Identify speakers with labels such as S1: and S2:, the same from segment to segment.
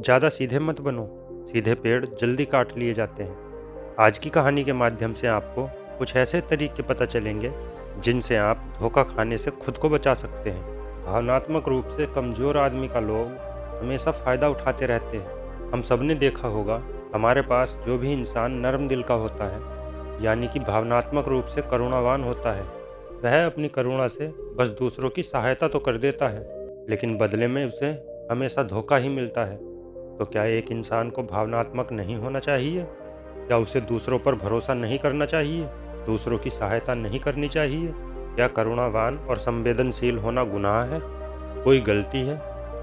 S1: ज़्यादा सीधे मत बनो, सीधे पेड़ जल्दी काट लिए जाते हैं। आज की कहानी के माध्यम से आपको कुछ ऐसे तरीके पता चलेंगे जिनसे आप धोखा खाने से खुद को बचा सकते हैं। भावनात्मक रूप से कमज़ोर आदमी का लोग हमेशा फ़ायदा उठाते रहते हैं। हम सब ने देखा होगा, हमारे पास जो भी इंसान नरम दिल का होता है, यानी कि भावनात्मक रूप से करुणावान होता है, वह अपनी करुणा से बस दूसरों की सहायता तो कर देता है, लेकिन बदले में उसे हमेशा धोखा ही मिलता है। तो क्या एक इंसान को भावनात्मक नहीं होना चाहिए? क्या उसे दूसरों पर भरोसा नहीं करना चाहिए? दूसरों की सहायता नहीं करनी चाहिए? क्या करुणावान और संवेदनशील होना गुनाह है? कोई गलती है?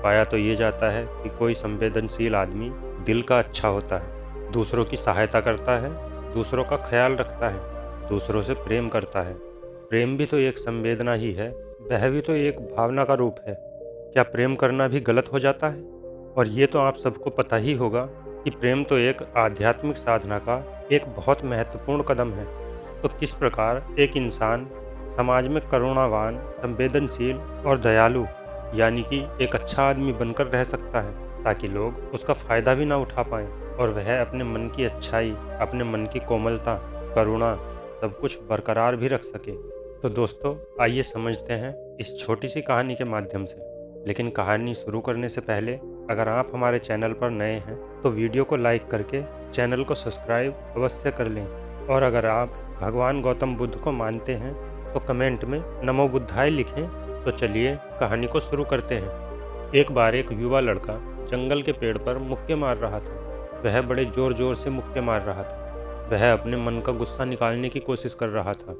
S1: पाया तो ये जाता है कि कोई संवेदनशील आदमी दिल का अच्छा होता है, दूसरों की सहायता करता है, दूसरों का ख्याल रखता है, दूसरों से प्रेम करता है। प्रेम भी तो एक संवेदना ही है, वह भी तो एक भावना का रूप है। क्या प्रेम करना भी गलत हो जाता है? और ये तो आप सबको पता ही होगा कि प्रेम तो एक आध्यात्मिक साधना का एक बहुत महत्वपूर्ण कदम है। तो किस प्रकार एक इंसान समाज में करुणावान, संवेदनशील और दयालु, यानी कि एक अच्छा आदमी बनकर रह सकता है, ताकि लोग उसका फ़ायदा भी ना उठा पाएँ और वह अपने मन की अच्छाई, अपने मन की कोमलता, करुणा सब कुछ बरकरार भी रख सके। तो दोस्तों, आइए समझते हैं इस छोटी सी कहानी के माध्यम से। लेकिन कहानी शुरू करने से पहले अगर आप हमारे चैनल पर नए हैं तो वीडियो को लाइक करके चैनल को सब्सक्राइब अवश्य कर लें। और अगर आप भगवान गौतम बुद्ध को मानते हैं तो कमेंट में नमो बुद्धाय लिखें। तो चलिए कहानी को शुरू करते हैं। एक बार एक युवा लड़का जंगल के पेड़ पर मुक्के मार रहा था। वह बड़े जोर जोर से मुक्के मार रहा था। वह अपने मन का गुस्सा निकालने की कोशिश कर रहा था।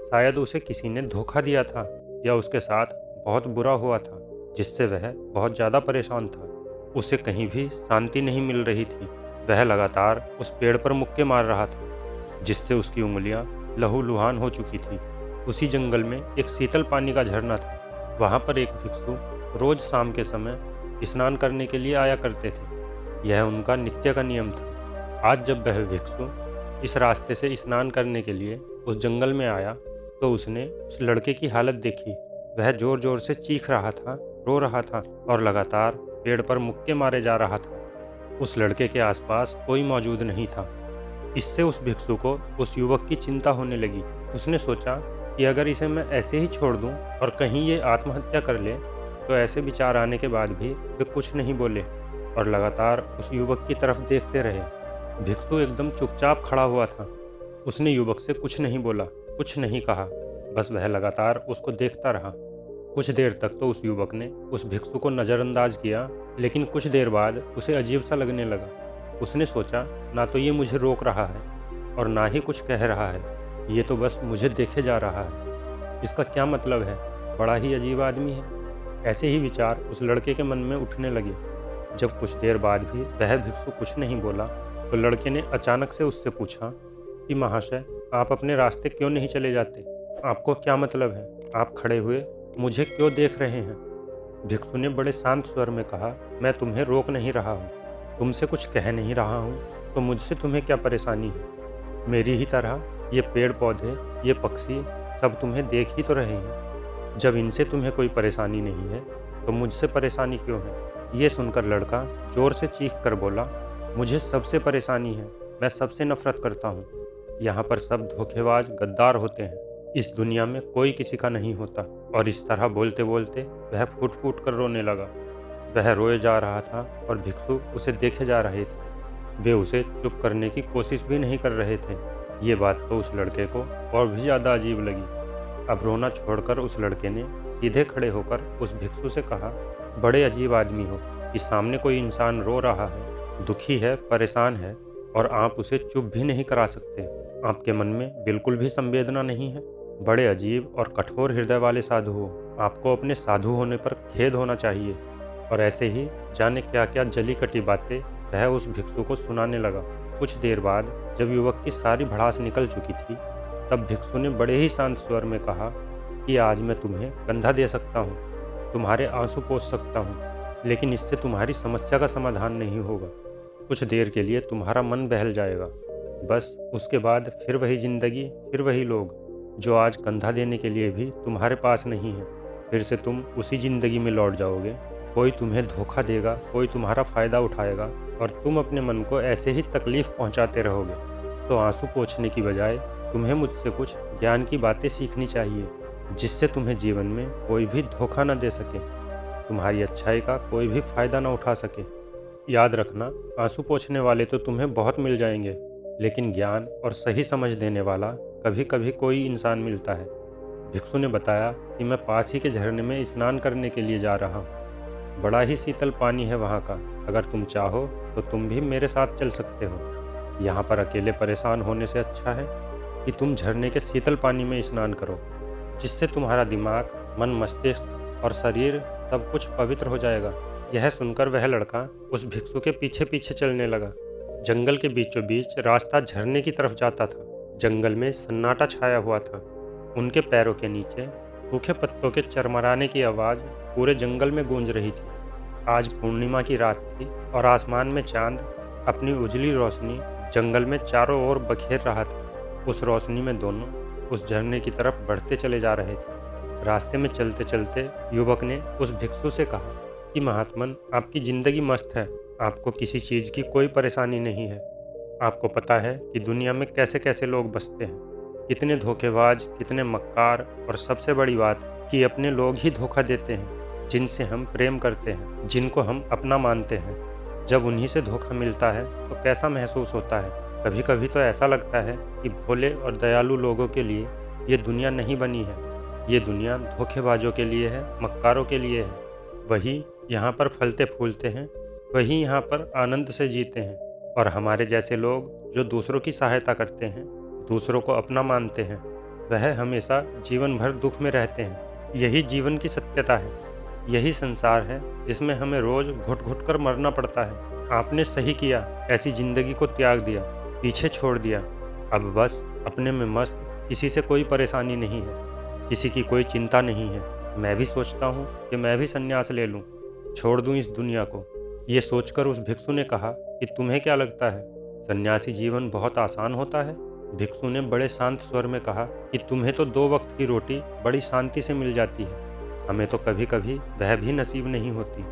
S1: शायद उसे किसी ने धोखा दिया था या उसके साथ बहुत बुरा हुआ था, जिससे वह बहुत ज़्यादा परेशान था। उसे कहीं भी शांति नहीं मिल रही थी। वह लगातार उस पेड़ पर मुक्के मार रहा था, जिससे उसकी उंगलियां लहूलुहान हो चुकी थी। उसी जंगल में एक शीतल पानी का झरना था। वहां पर एक भिक्षु रोज शाम के समय स्नान करने के लिए आया करते थे। यह उनका नित्य का नियम था। आज जब वह भिक्षु इस रास्ते से स्नान करने के लिए उस जंगल में आया तो उसने उस लड़के की हालत देखी। वह जोर जोर से चीख रहा था, रो रहा था और लगातार पेड़ पर मुक्के मारे जा रहा था। उस लड़के के आसपास कोई मौजूद नहीं था। इससे उस भिक्षु को उस युवक की चिंता होने लगी। उसने सोचा कि अगर इसे मैं ऐसे ही छोड़ दूं और कहीं ये आत्महत्या कर ले, तो ऐसे विचार आने के बाद भी वे कुछ नहीं बोले और लगातार उस युवक की तरफ देखते रहे। भिक्षु एकदम चुपचाप खड़ा हुआ था। उसने युवक से कुछ नहीं बोला, कुछ नहीं कहा, बस वह लगातार उसको देखता रहा। कुछ देर तक तो उस युवक ने उस भिक्षु को नज़रअंदाज किया, लेकिन कुछ देर बाद उसे अजीब सा लगने लगा। उसने सोचा, ना तो ये मुझे रोक रहा है और ना ही कुछ कह रहा है, ये तो बस मुझे देखे जा रहा है। इसका क्या मतलब है? बड़ा ही अजीब आदमी है। ऐसे ही विचार उस लड़के के मन में उठने लगे। जब कुछ देर बाद भी वह भिक्षु कुछ नहीं बोला तो लड़के ने अचानक से उससे पूछा कि महाशय, आप अपने रास्ते क्यों नहीं चले जाते? आपको क्या मतलब है? आप खड़े हुए मुझे क्यों देख रहे हैं? भिक्षु ने बड़े शांत स्वर में कहा, मैं तुम्हें रोक नहीं रहा हूँ, तुमसे कुछ कह नहीं रहा हूँ, तो मुझसे तुम्हें क्या परेशानी है? मेरी ही तरह ये पेड़ पौधे, ये पक्षी सब तुम्हें देख ही तो रहे हैं। जब इनसे तुम्हें कोई परेशानी नहीं है तो मुझसे परेशानी क्यों है? ये सुनकर लड़का जोर से चीख कर बोला, मुझे सबसे परेशानी है, मैं सबसे नफरत करता हूँ। यहाँ पर सब धोखेबाज गद्दार होते हैं। इस दुनिया में कोई किसी का नहीं होता। और इस तरह बोलते बोलते वह फूट फूट कर रोने लगा। वह रोए जा रहा था और भिक्षु उसे देखे जा रहे थे। वे उसे चुप करने की कोशिश भी नहीं कर रहे थे। ये बात तो उस लड़के को और भी ज़्यादा अजीब लगी। अब रोना छोड़कर उस लड़के ने सीधे खड़े होकर उस भिक्षु से कहा, बड़े अजीब आदमी हो कि सामने कोई इंसान रो रहा है, दुखी है, परेशान है और आप उसे चुप भी नहीं करा सकते। आपके मन में बिल्कुल भी संवेदना नहीं है। बड़े अजीब और कठोर हृदय वाले साधु हो। आपको अपने साधु होने पर खेद होना चाहिए। और ऐसे ही जाने क्या क्या जली कटी बातें वह उस भिक्षु को सुनाने लगा। कुछ देर बाद जब युवक की सारी भड़ास निकल चुकी थी, तब भिक्षु ने बड़े ही शांत स्वर में कहा कि आज मैं तुम्हें कंधा दे सकता हूँ, तुम्हारे आंसू पोंछ सकता हूँ, लेकिन इससे तुम्हारी समस्या का समाधान नहीं होगा। कुछ देर के लिए तुम्हारा मन बहल जाएगा, बस उसके बाद फिर वही जिंदगी, फिर वही लोग जो आज कंधा देने के लिए भी तुम्हारे पास नहीं है। फिर से तुम उसी ज़िंदगी में लौट जाओगे कोई तुम्हें धोखा देगा, कोई तुम्हारा फ़ायदा उठाएगा और तुम अपने मन को ऐसे ही तकलीफ़ पहुंचाते रहोगे। तो आंसू पोंछने की बजाय तुम्हें मुझसे कुछ ज्ञान की बातें सीखनी चाहिए, जिससे तुम्हें जीवन में कोई भी धोखा न दे सके, तुम्हारी अच्छाई का कोई भी फ़ायदा न उठा सके। याद रखना, आंसू पोंछने वाले तो तुम्हें बहुत मिल जाएंगे, लेकिन ज्ञान और सही समझ देने वाला कभी कभी कोई इंसान मिलता है। भिक्षु ने बताया कि मैं पास ही के झरने में स्नान करने के लिए जा रहा हूँ। बड़ा ही शीतल पानी है वहाँ का। अगर तुम चाहो तो तुम भी मेरे साथ चल सकते हो। यहाँ पर अकेले परेशान होने से अच्छा है कि तुम झरने के शीतल पानी में स्नान करो, जिससे तुम्हारा दिमाग, मन, मस्तिष्क और शरीर सब कुछ पवित्र हो जाएगा। यह सुनकर वह लड़का उस भिक्षु के पीछे पीछे चलने लगा। जंगल के बीचों बीच रास्ता झरने की तरफ जाता था। जंगल में सन्नाटा छाया हुआ था। उनके पैरों के नीचे सूखे पत्तों के चरमराने की आवाज़ पूरे जंगल में गूंज रही थी। आज पूर्णिमा की रात थी और आसमान में चांद अपनी उजली रोशनी जंगल में चारों ओर बखेर रहा था। उस रोशनी में दोनों उस झरने की तरफ बढ़ते चले जा रहे थे। रास्ते में चलते चलते युवक ने उस भिक्षु से कहा कि महात्मन, आपकी ज़िंदगी मस्त है, आपको किसी चीज़ की कोई परेशानी नहीं है। आपको पता है कि दुनिया में कैसे कैसे लोग बसते हैं, कितने धोखेबाज, कितने मक्कार, और सबसे बड़ी बात कि अपने लोग ही धोखा देते हैं, जिनसे हम प्रेम करते हैं, जिनको हम अपना मानते हैं। जब उन्हीं से धोखा मिलता है तो कैसा महसूस होता है। कभी कभी तो ऐसा लगता है कि भोले और दयालु लोगों के लिए ये दुनिया नहीं बनी है। ये दुनिया धोखेबाजों के लिए है, मक्कारों के लिए है। वही यहाँ पर फलते फूलते हैं, वही यहाँ पर आनंद से जीते हैं, और हमारे जैसे लोग जो दूसरों की सहायता करते हैं, दूसरों को अपना मानते हैं, वह हमेशा जीवन भर दुख में रहते हैं। यही जीवन की सत्यता है। यही संसार है जिसमें हमें रोज घुट घुट कर मरना पड़ता है। आपने सही किया, ऐसी जिंदगी को त्याग दिया, पीछे छोड़ दिया। अब बस अपने में मस्त, किसी से कोई परेशानी नहीं है, किसी की कोई चिंता नहीं है। मैं भी सोचता हूँ कि मैं भी संन्यास ले लूँ, छोड़ दूँ इस दुनिया को। ये सोचकर उस भिक्षु ने कहा कि तुम्हें क्या लगता है, सन्यासी जीवन बहुत आसान होता है? भिक्षु ने बड़े शांत स्वर में कहा कि तुम्हें तो 2 वक्त की रोटी बड़ी शांति से मिल जाती है, हमें तो कभी कभी वह भी नसीब नहीं होती।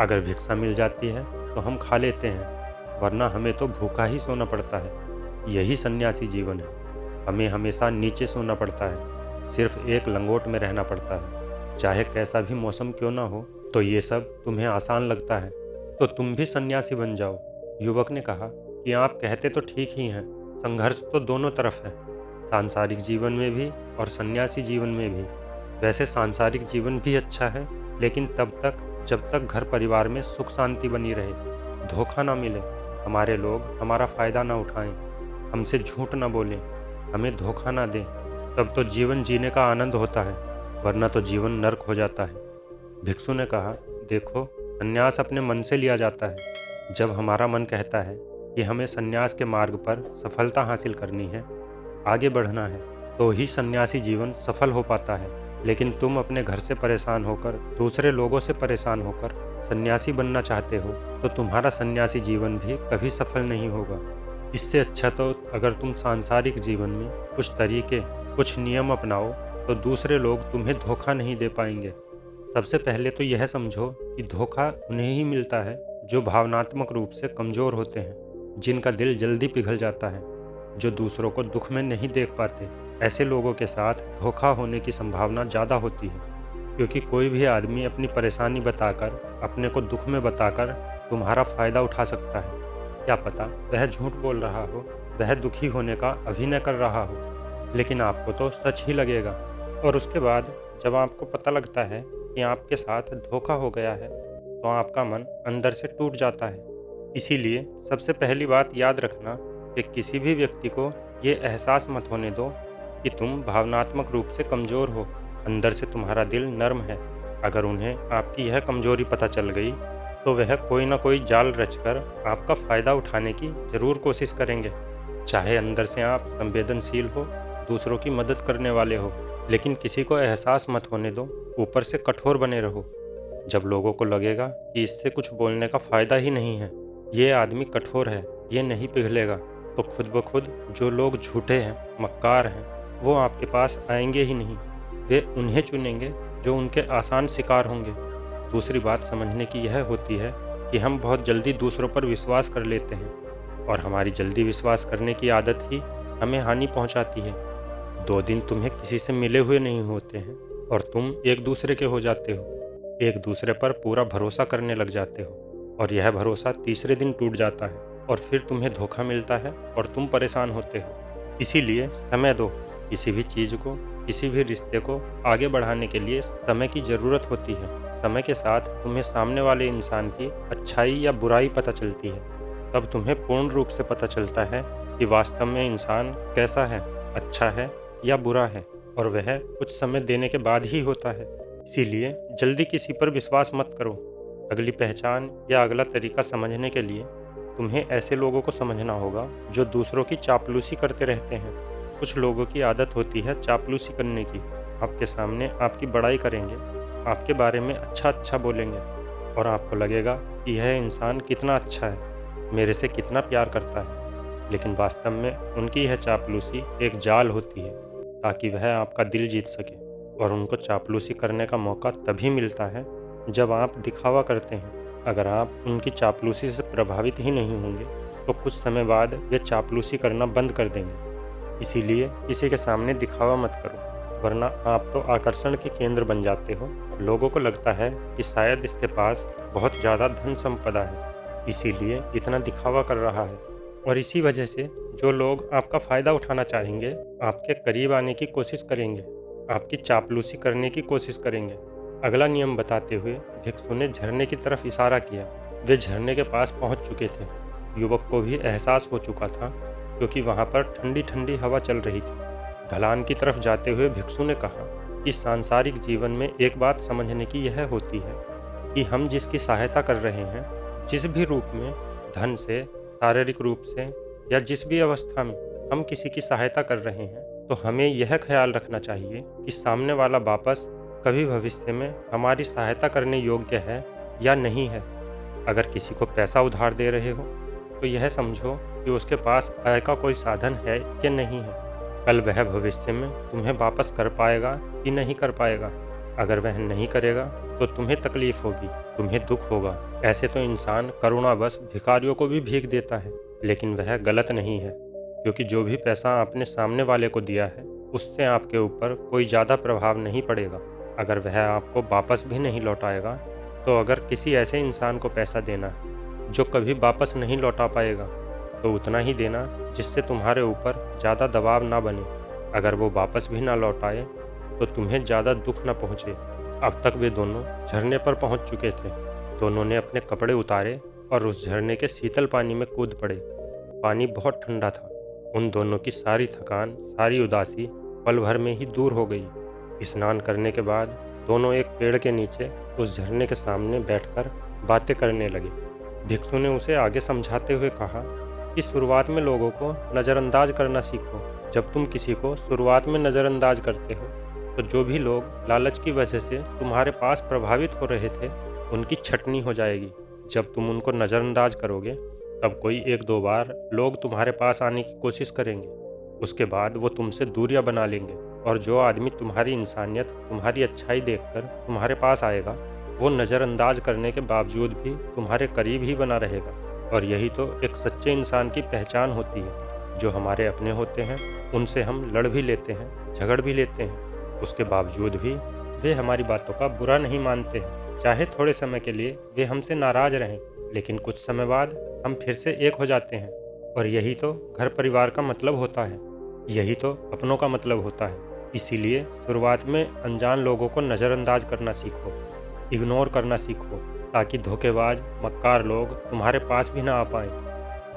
S1: अगर भिक्षा मिल जाती है तो हम खा लेते हैं, वरना हमें तो भूखा ही सोना पड़ता है। यही सन्यासी जीवन है। हमें हमेशा नीचे सोना पड़ता है, सिर्फ एक लंगोट में रहना पड़ता है। चाहे कैसा भी मौसम क्यों ना हो, तो ये सब तुम्हें आसान लगता है, तो तुम भी सन्यासी बन जाओ। युवक ने कहा कि आप कहते तो ठीक ही हैं, संघर्ष तो दोनों तरफ है, सांसारिक जीवन में भी और सन्यासी जीवन में भी। वैसे सांसारिक जीवन भी अच्छा है, लेकिन तब तक जब तक घर परिवार में सुख शांति बनी रहे, धोखा ना मिले, हमारे लोग हमारा फ़ायदा ना उठाएं, हमसे झूठ ना बोलें, हमें धोखा ना दें, तब तो जीवन जीने का आनंद होता है, वरना तो जीवन नर्क हो जाता है। भिक्षु ने कहा, देखो, संन्यास अपने मन से लिया जाता है। जब हमारा मन कहता है कि हमें संन्यास के मार्ग पर सफलता हासिल करनी है, आगे बढ़ना है, तो ही सन्यासी जीवन सफल हो पाता है। लेकिन तुम अपने घर से परेशान होकर, दूसरे लोगों से परेशान होकर सन्यासी बनना चाहते हो, तो तुम्हारा सन्यासी जीवन भी कभी सफल नहीं होगा। इससे अच्छा तो अगर तुम सांसारिक जीवन में कुछ तरीके, कुछ नियम अपनाओ, तो दूसरे लोग तुम्हें धोखा नहीं दे पाएंगे। सबसे पहले तो यह समझो कि धोखा उन्हें ही मिलता है जो भावनात्मक रूप से कमज़ोर होते हैं, जिनका दिल जल्दी पिघल जाता है, जो दूसरों को दुख में नहीं देख पाते। ऐसे लोगों के साथ धोखा होने की संभावना ज़्यादा होती है, क्योंकि कोई भी आदमी अपनी परेशानी बताकर, अपने को दुख में बताकर तुम्हारा फ़ायदा उठा सकता है। क्या पता वह झूठ बोल रहा हो, वह दुखी होने का अभिनय कर रहा हो, लेकिन आपको तो सच ही लगेगा। और उसके बाद जब आपको पता लगता है कि आपके साथ धोखा हो गया है, तो आपका मन अंदर से टूट जाता है। इसीलिए सबसे पहली बात याद रखना कि किसी भी व्यक्ति को ये एहसास मत होने दो कि तुम भावनात्मक रूप से कमज़ोर हो। अंदर से तुम्हारा दिल नर्म है। अगर उन्हें आपकी यह कमज़ोरी पता चल गई, तो वह कोई ना कोई जाल रचकर आपका फ़ायदा उठाने की ज़रूर कोशिश करेंगे। चाहे अंदर से आप संवेदनशील हो, दूसरों की मदद करने वाले हो, लेकिन किसी को एहसास मत होने दो, ऊपर से कठोर बने रहो। जब लोगों को लगेगा कि इससे कुछ बोलने का फ़ायदा ही नहीं है, ये आदमी कठोर है, ये नहीं पिघलेगा, तो खुद ब खुद जो लोग झूठे हैं, मक्कार हैं, वो आपके पास आएंगे ही नहीं। वे उन्हें चुनेंगे जो उनके आसान शिकार होंगे। दूसरी बात समझने की यह होती है कि हम बहुत जल्दी दूसरों पर विश्वास कर लेते हैं और हमारी जल्दी विश्वास करने की आदत ही हमें हानि पहुंचाती है। 2 दिन तुम्हें किसी से मिले हुए नहीं होते हैं और तुम एक दूसरे के हो जाते हो, एक दूसरे पर पूरा भरोसा करने लग जाते हो और यह भरोसा तीसरे दिन टूट जाता है और फिर तुम्हें धोखा मिलता है और तुम परेशान होते हो। इसीलिए समय दो। किसी भी चीज़ को, किसी भी रिश्ते को आगे बढ़ाने के लिए समय की ज़रूरत होती है। समय के साथ तुम्हें सामने वाले इंसान की अच्छाई या बुराई पता चलती है। तब तुम्हें पूर्ण रूप से पता चलता है कि वास्तव में इंसान कैसा है, अच्छा है या बुरा है, और वह कुछ समय देने के बाद ही होता है। इसीलिए जल्दी किसी पर विश्वास मत करो। अगली पहचान या अगला तरीका समझने के लिए तुम्हें ऐसे लोगों को समझना होगा जो दूसरों की चापलूसी करते रहते हैं। कुछ लोगों की आदत होती है चापलूसी करने की। आपके सामने आपकी बड़ाई करेंगे, आपके बारे में अच्छा अच्छा बोलेंगे और आपको लगेगा कि यह इंसान कितना अच्छा है, मेरे से कितना प्यार करता है। लेकिन वास्तव में उनकी यह चापलूसी एक जाल होती है ताकि वह आपका दिल जीत सके। और उनको चापलूसी करने का मौका तभी मिलता है जब आप दिखावा करते हैं। अगर आप उनकी चापलूसी से प्रभावित ही नहीं होंगे तो कुछ समय बाद वे चापलूसी करना बंद कर देंगे। इसीलिए किसी के सामने दिखावा मत करो, वरना आप तो आकर्षण के केंद्र बन जाते हो। लोगों को लगता है कि शायद इसके पास बहुत ज़्यादा धन संपदा है, इसीलिए इतना दिखावा कर रहा है। और इसी वजह से जो लोग आपका फ़ायदा उठाना चाहेंगे, आपके करीब आने की कोशिश करेंगे, आपकी चापलूसी करने की कोशिश करेंगे। अगला नियम बताते हुए भिक्षु ने झरने की तरफ इशारा किया। वे झरने के पास पहुंच चुके थे। युवक को भी एहसास हो चुका था क्योंकि वहां पर ठंडी ठंडी हवा चल रही थी। ढलान की तरफ जाते हुए भिक्षु ने कहा कि सांसारिक जीवन में एक बात समझने की यह होती है कि हम जिसकी सहायता कर रहे हैं, जिस भी रूप में, धन से, शारीरिक रूप से या जिस भी अवस्था में हम किसी की सहायता कर रहे हैं, तो हमें यह ख्याल रखना चाहिए कि सामने वाला वापस कभी भविष्य में हमारी सहायता करने योग्य है या नहीं है। अगर किसी को पैसा उधार दे रहे हो तो यह समझो कि उसके पास आय का कोई साधन है कि नहीं है। कल वह भविष्य में तुम्हें वापस कर पाएगा कि नहीं कर पाएगा। अगर वह नहीं करेगा तो तुम्हें तकलीफ होगी, तुम्हें दुख होगा। ऐसे तो इंसान करुणावश भिखारियों को भी भीख देता है, लेकिन वह गलत नहीं है, क्योंकि जो भी पैसा आपने सामने वाले को दिया है उससे आपके ऊपर कोई ज़्यादा प्रभाव नहीं पड़ेगा। अगर वह आपको वापस भी नहीं लौटाएगा, तो अगर किसी ऐसे इंसान को पैसा देना है जो कभी वापस नहीं लौटा पाएगा, तो उतना ही देना जिससे तुम्हारे ऊपर ज़्यादा दबाव ना बने। अगर वो वापस भी ना लौटाए तो तुम्हें ज़्यादा दुख ना पहुँचे। अब तक वे दोनों झरने पर पहुँच चुके थे। दोनों ने अपने कपड़े उतारे और उस झरने के शीतल पानी में कूद पड़े। पानी बहुत ठंडा था। उन दोनों की सारी थकान, सारी उदासी पल भर में ही दूर हो गई। स्नान करने के बाद दोनों एक पेड़ के नीचे उस झरने के सामने बैठकर बातें करने लगे। भिक्षु ने उसे आगे समझाते हुए कहा कि शुरुआत में लोगों को नज़रअंदाज करना सीखो। जब तुम किसी को शुरुआत में नज़रअंदाज करते हो तो जो भी लोग लालच की वजह से तुम्हारे पास प्रभावित हो रहे थे, उनकी छटनी हो जाएगी। जब तुम उनको नज़रअंदाज करोगे तब कोई 1-2 बार लोग तुम्हारे पास आने की कोशिश करेंगे। उसके बाद वो तुमसे दूरियां बना लेंगे और जो आदमी तुम्हारी इंसानियत, तुम्हारी अच्छाई देखकर तुम्हारे पास आएगा, वो नज़रअंदाज करने के बावजूद भी तुम्हारे करीब ही बना रहेगा। और यही तो एक सच्चे इंसान की पहचान होती है। जो हमारे अपने होते हैं उनसे हम लड़ भी लेते हैं, झगड़ भी लेते हैं, उसके बावजूद भी वे हमारी बातों का बुरा नहीं मानते हैं। चाहे थोड़े समय के लिए वे हमसे नाराज़ रहें, लेकिन कुछ समय बाद हम फिर से एक हो जाते हैं। और यही तो घर परिवार का मतलब होता है, यही तो अपनों का मतलब होता है। इसीलिए शुरुआत में अनजान लोगों को नज़रअंदाज करना सीखो, इग्नोर करना सीखो, ताकि धोखेबाज, मक्कार लोग तुम्हारे पास भी ना आ पाएं।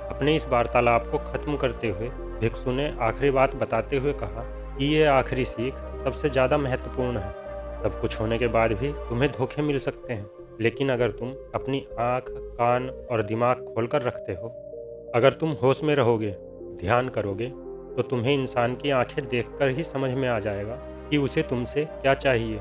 S1: अपने इस वार्तालाप को ख़त्म करते हुए भिक्षु ने आखिरी बात बताते हुए कहा कि ये आखिरी सीख सबसे ज़्यादा महत्वपूर्ण है। सब कुछ होने के बाद भी तुम्हें धोखे मिल सकते हैं, लेकिन अगर तुम अपनी आँख, कान और दिमाग खोलकर रखते हो, अगर तुम होश में रहोगे, ध्यान करोगे, तो तुम्हें इंसान की आंखें देखकर ही समझ में आ जाएगा कि उसे तुमसे क्या चाहिए।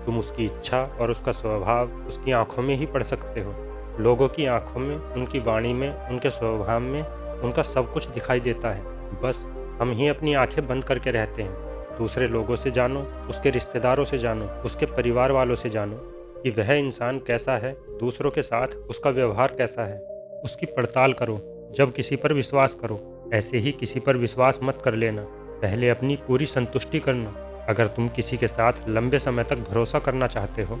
S1: तुम उसकी इच्छा और उसका स्वभाव उसकी आंखों में ही पढ़ सकते हो। लोगों की आंखों में, उनकी वाणी में, उनके स्वभाव में उनका सब कुछ दिखाई देता है। बस हम ही अपनी आंखें बंद करके रहते हैं। दूसरे लोगों से जानो, उसके रिश्तेदारों से जानो, उसके परिवार वालों से जानो, कि वह इंसान कैसा है, दूसरों के साथ उसका व्यवहार कैसा है। उसकी पड़ताल करो, जब किसी पर विश्वास करो। ऐसे ही किसी पर विश्वास मत कर लेना, पहले अपनी पूरी संतुष्टि करना। अगर तुम किसी के साथ लंबे समय तक भरोसा करना चाहते हो,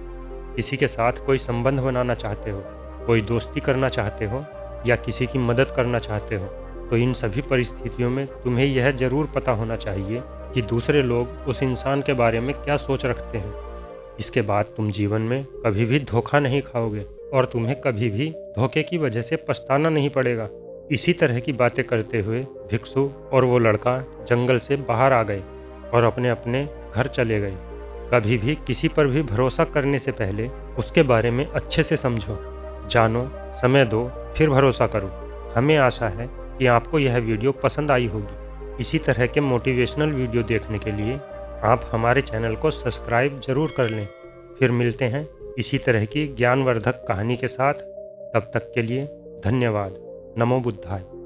S1: किसी के साथ कोई संबंध बनाना चाहते हो, कोई दोस्ती करना चाहते हो या किसी की मदद करना चाहते हो, तो इन सभी परिस्थितियों में तुम्हें यह जरूर पता होना चाहिए कि दूसरे लोग उस इंसान के बारे में क्या सोच रखते हैं। इसके बाद तुम जीवन में कभी भी धोखा नहीं खाओगे और तुम्हें कभी भी धोखे की वजह से पछताना नहीं पड़ेगा। इसी तरह की बातें करते हुए भिक्षु और वो लड़का जंगल से बाहर आ गए और अपने अपने घर चले गए। कभी भी किसी पर भी भरोसा करने से पहले उसके बारे में अच्छे से समझो, जानो, समय दो, फिर भरोसा करो। हमें आशा है कि आपको यह वीडियो पसंद आई होगी। इसी तरह के मोटिवेशनल वीडियो देखने के लिए आप हमारे चैनल को सब्सक्राइब जरूर कर लें। फिर मिलते हैं इसी तरह की ज्ञानवर्धक कहानी के साथ। तब तक के लिए धन्यवाद। नमो बुद्धाय।